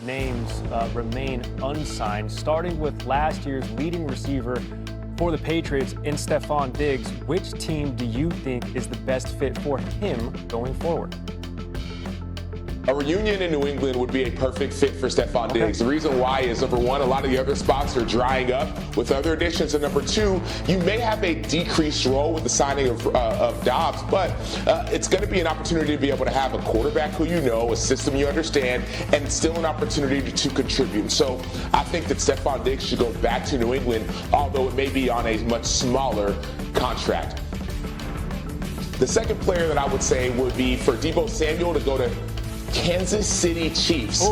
names remain unsigned, starting with last year's leading receiver for the Patriots in Stephon Diggs. Which team do you think is the best fit for him going forward? A reunion in New England would be a perfect fit for Stephon Diggs. The reason why is, number one, a lot of the other spots are drying up with other additions. And number two, you may have a decreased role with the signing of Dobbs, but it's going to be an opportunity to be able to have a quarterback who you know, a system you understand, and still an opportunity to contribute. So I think that Stephon Diggs should go back to New England, although it may be on a much smaller contract. The second player that I would say would be for Deebo Samuel to go to Kansas City Chiefs.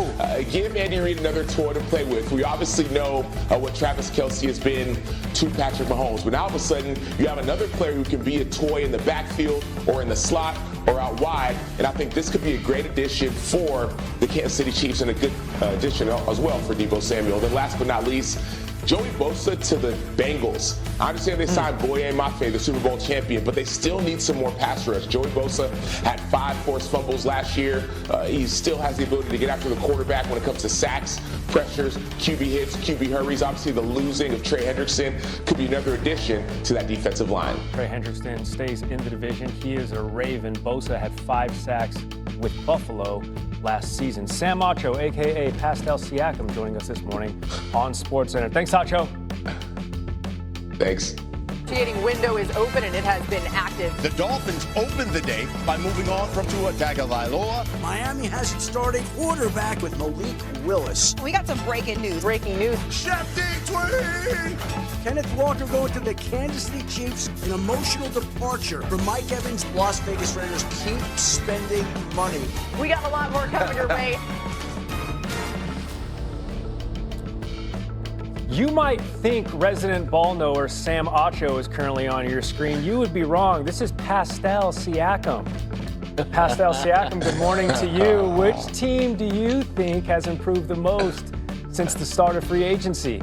Give Andy Reid another toy to play with. We obviously know what Travis Kelce has been to Patrick Mahomes, but now all of a sudden you have another player who can be a toy in the backfield or in the slot or out wide, and I think this could be a great addition for the Kansas City Chiefs and a good addition as well for Deebo Samuel. Then last but not least, Joey Bosa to the Bengals. I understand they signed Boye Mafe, the Super Bowl champion, but they still need some more pass rush. Joey Bosa had 5 forced fumbles last year. He still has the ability to get after the quarterback when it comes to sacks, pressures, QB hits, QB hurries. Obviously, the losing of Trey Hendrickson could be another addition to that defensive line. Trey Hendrickson stays in the division. He is a Raven. Bosa had 5 sacks with Buffalo last season. Sam Acho, a.k.a. Pastel Siakam, joining us this morning on SportsCenter. Thanks, Acho. Thanks. Negotiating window is open and it has been active. The Dolphins opened the day by moving on from Tua Tagovailoa. Miami has its starting quarterback with Malik Willis. We got some breaking news. Breaking news. Shefty Tweed! Kenneth Walker going to the Kansas City Chiefs. An emotional departure for Mike Evans. Las Vegas Raiders keep spending money. We got a lot more coming your way. You might think resident ball knower Sam Acho is currently on your screen. You would be wrong. This is Pastel Siakam. Pastel Siakam, good morning to you. Which team do you think has improved the most since the start of free agency?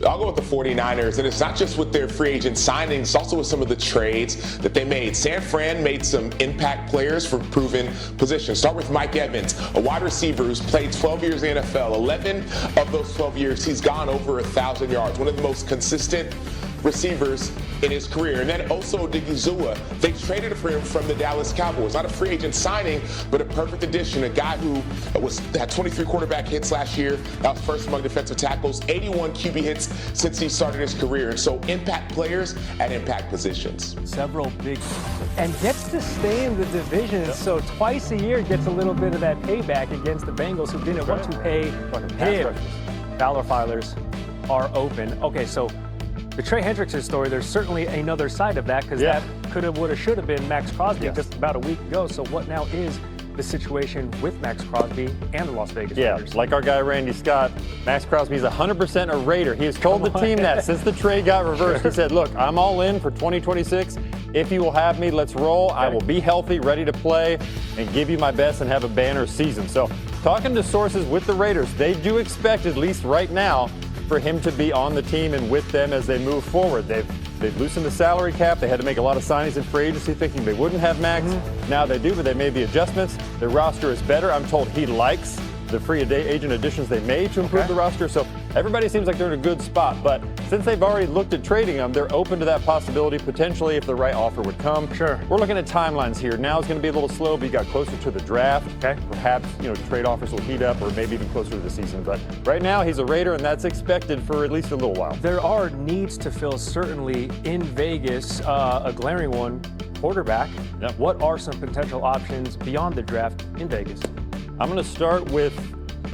I'll go with the 49ers, and it's not just with their free agent signings, it's also with some of the trades that they made. San Fran made some impact players for proven positions. Start with Mike Evans, a wide receiver who's played 12 years in the NFL. 11 of those 12 years, he's gone over 1,000 yards. One of the most consistent receivers in his career. And then also Odigizua, they traded for him from the Dallas Cowboys. Not a free agent signing, but a perfect addition. A guy who had 23 quarterback hits last year. That was first among defensive tackles. 81 QB hits since he started his career. And so impact players at impact positions. Several big, and gets to stay in the division. Yep. So twice a year gets a little bit of that payback against the Bengals, who didn't want to pay him. Dollar filers are open. Okay, so the Trey Hendrickson story, there's certainly another side of that, because that could have, would have, should have been Maxx Crosby just about a week ago. So what now is the situation with Maxx Crosby and the Las Vegas Raiders? Like our guy Randy Scott, Maxx Crosby is 100% a Raider. He has told the team that since the trade got reversed. He said, look, I'm all in for 2026. If you will have me, let's roll. I will be healthy, ready to play, and give you my best and have a banner season. So talking to sources with the Raiders, they do expect, at least right now, for him to be on the team and with them as they move forward. They've loosened the salary cap. They had to make a lot of signings in free agency thinking they wouldn't have Max. Now they do, but they made the adjustments. Their roster is better. I'm told he likes the free agent additions they made to improve the roster. So everybody seems like they're in a good spot. But since they've already looked at trading them, they're open to that possibility potentially if the right offer would come. Sure. We're looking at timelines here. Now it's going to be a little slow, but you got closer to the draft. Perhaps, trade offers will heat up, or maybe even closer to the season. But right now he's a Raider, and that's expected for at least a little while. There are needs to fill certainly in Vegas, a glaring one, quarterback. What are some potential options beyond the draft in Vegas? I'm going to start with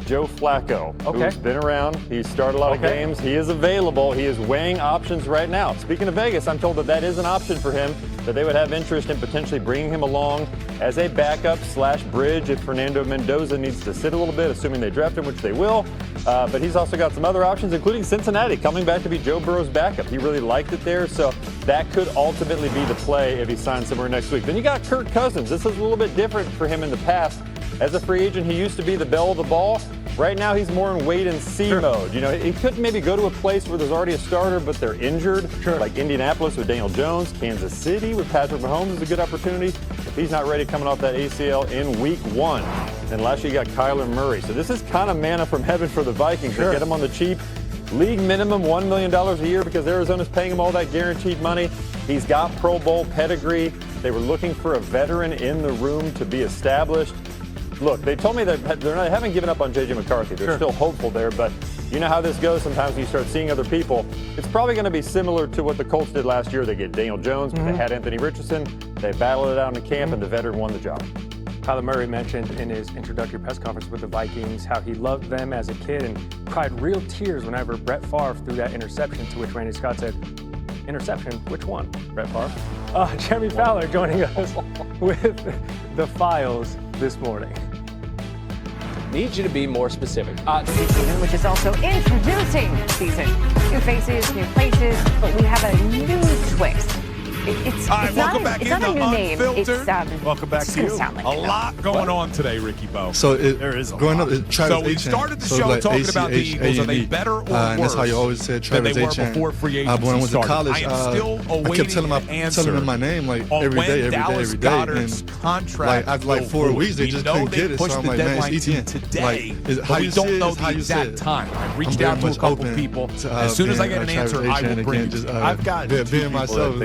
Joe Flacco, who's been around. He's started a lot of games. He is available. He is weighing options right now. Speaking of Vegas, I'm told that is an option for him, that they would have interest in potentially bringing him along as a backup / bridge if Fernando Mendoza needs to sit a little bit, assuming they draft him, which they will. But he's also got some other options, including Cincinnati, coming back to be Joe Burrow's backup. He really liked it there, so that could ultimately be the play if he signs somewhere next week. Then you got Kirk Cousins. This is a little bit different for him in the past. As a free agent, he used to be the belle of the ball. Right now, he's more in wait-and-see mode. He could maybe go to a place where there's already a starter, but they're injured, like Indianapolis with Daniel Jones. Kansas City with Patrick Mahomes is a good opportunity if he's not ready coming off that ACL in week 1. And last year you got Kyler Murray. So this is kind of manna from heaven for the Vikings. Sure. They get him on the cheap. League minimum $1 million a year because Arizona's paying him all that guaranteed money. He's got Pro Bowl pedigree. They were looking for a veteran in the room to be established. Look, they told me that they haven't given up on J.J. McCarthy. They're still hopeful there, but you know how this goes sometimes when you start seeing other people. It's probably going to be similar to what the Colts did last year. They get Daniel Jones, but they had Anthony Richardson. They battled it out in camp, and the veteran won the job. Kyler Murray mentioned in his introductory press conference with the Vikings how he loved them as a kid and cried real tears whenever Brett Favre threw that interception, to which Randy Scott said, interception? Which one, Brett Favre? Jeremy Fowler joining us with the files this morning. Need you to be more specific. Season, which is also introducing season. New faces, new places, but we have a new twist. It's welcome not back a new name. Welcome back to you. Like a lot going on today, Ricky Bo. So there is growing up. So we started the show talking about the Eagles. Are they better or worse? And that's how you always said Travis than they were before free agency when I went to started. college, I am still awaiting I kept telling him my name like every day. Goddard's contract after like 4 weeks, they just couldn't get it. So I'm like, man, it's ETN. Today, but we don't know the exact time. I've reached out to a couple people. As soon as I get an answer, I will bring it. I've got being myself.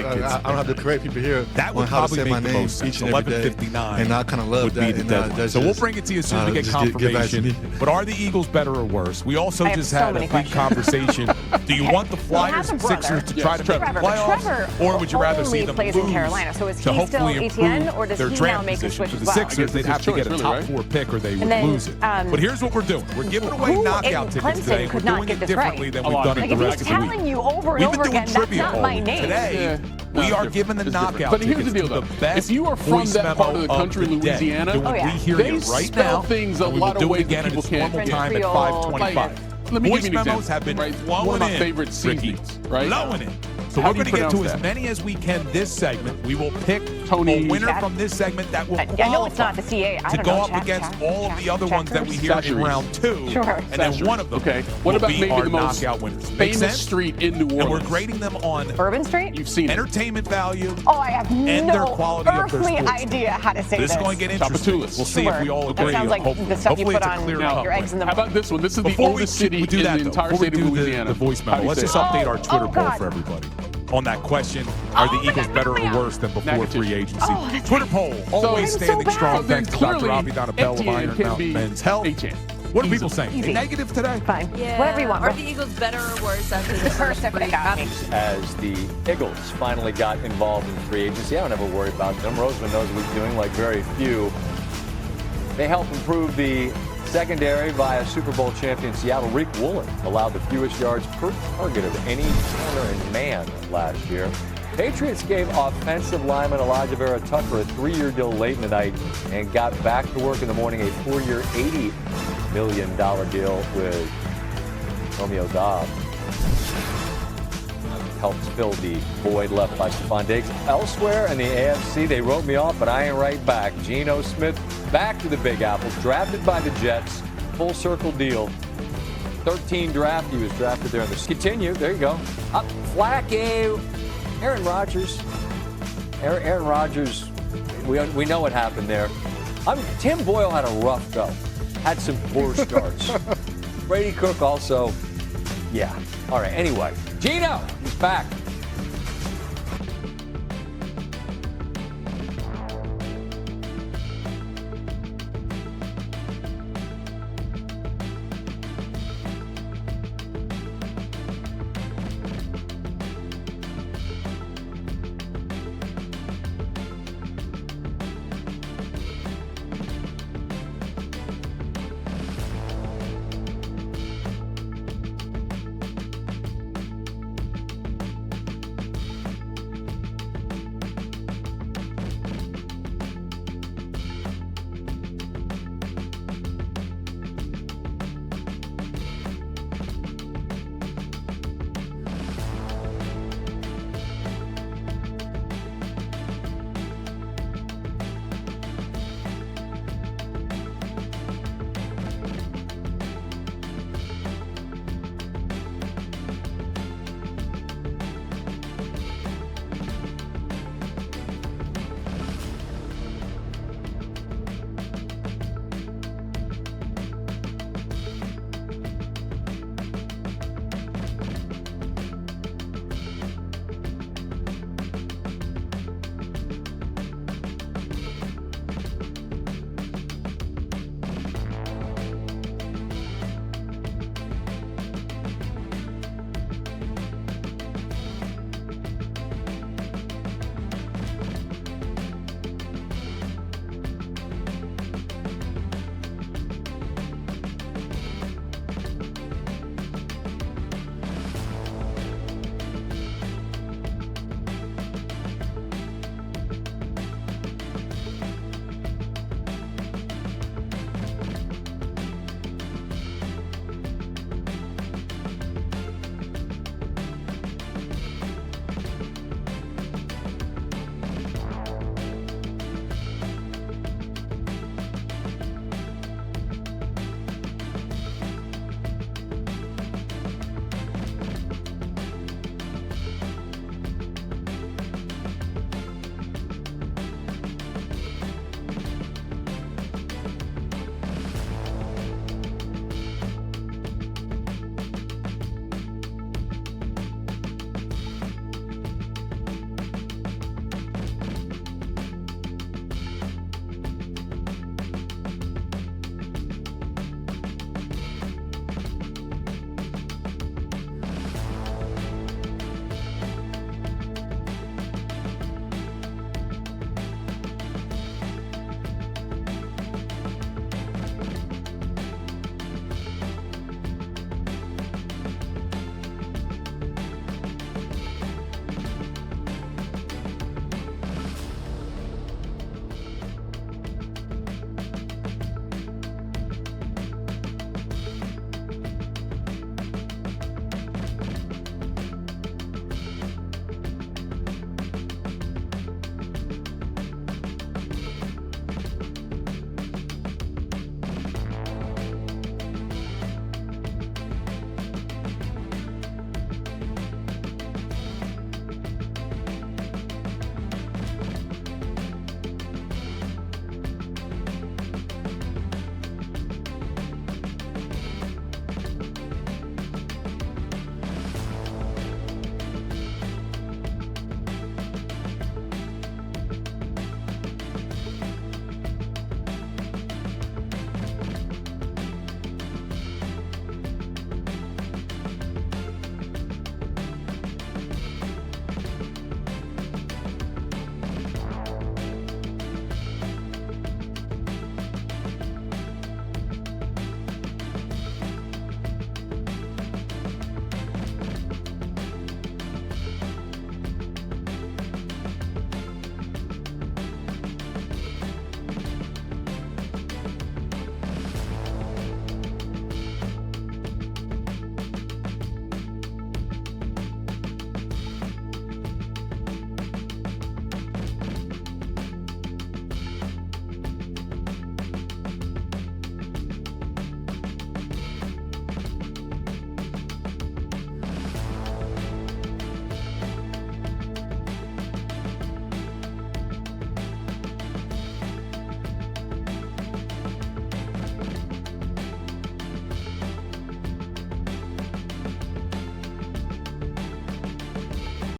I don't have to correct people here. That would on how to probably say my make the name most each sense. and every day. 11:59 and I kind of love that. And so we'll bring it to you as soon as we get confirmation. But are the Eagles better or worse? We also just had a big conversation. Do you want the Flyers and Sixers to try to make the playoffs, or would you rather see them lose in Carolina? So is he to still hopefully ETN, improve or does their he now draft make a position? switch For as the well? Sixers, they'd have to get a top 4 pick, or they would lose it. But here's what we're doing: we're giving away knockout tickets today. We're doing it differently than we've done it the rest of the week. Telling you over and over again, that's not my name. Today, we are giving the knockout But here's the tickets deal, to the though. best If you are from that part of the country, Louisiana, we hear they you right spell now. things a We lot will of do ways it again that at people its normal can't. time at 5:25. Let me Voice give you an memos example. have been One flowing of my in, favorite Ricky, seasons, right? blowing in. So How we're do you going to get to pronounce as that? many as we can this segment. We will pick Tony a winner from this segment that will qualify I know it's not the CA. I to don't go know. up against all of the other ones that we hear in round 2. Sure. And then one of them What will about be maybe our the most knockout winners. Make famous sense? street in New Orleans? And we're grading them on Urban Street? You've seen it. entertainment value. Oh, I have and their no quality of their earthly sports. idea how to say This this. is going to get interesting. Tchoupitoulas. We'll see if we all agree. That sounds like hopefully. the stuff you Hopefully put it's a on clear your eggs in the How about this one? This is the Before oldest city we do in that, the though, entire before we state of do Louisiana. the voice How do memo, you let's say just it? update our Twitter poll God. for everybody on that question. Are the Eagles better or worse than before free agency? Twitter poll, always I'm standing so strong. bad. Thanks to Dr. Clearly, Avi Donabell of Etienne Iron can Mountain be Men's Health. Etienne. What are people saying? Easy. Negative today? Fine. Yeah. Whatever you want. Are bro. the Eagles better or worse after the First step free got me. As the Eagles finally got involved in free agency, I don't ever worry about them. Roseman knows what he's doing like very few. They helped improve the secondary via Super Bowl champion Seattle. Rick Woolen allowed the fewest yards per target of any corner and man last year. Patriots gave offensive lineman Elijah Vera Tucker a 3-year deal late in the night and got back to work in the morning, a 4-year, $80 million deal with Romeo Dobbs. Helps fill the void left by Stephon Diggs. Elsewhere in the AFC, they wrote me off, but I ain't right back. Geno Smith back to the Big Apple, drafted by the Jets, full circle deal. 13 draft, he was drafted there. Continue, there you go. Up, Flacco. Aaron Rodgers. Aaron Rodgers, we know what happened there. Tim Boyle had a rough go. Had some poor starts. Brady Cook also, yeah. All right, anyway. Geno, he's back.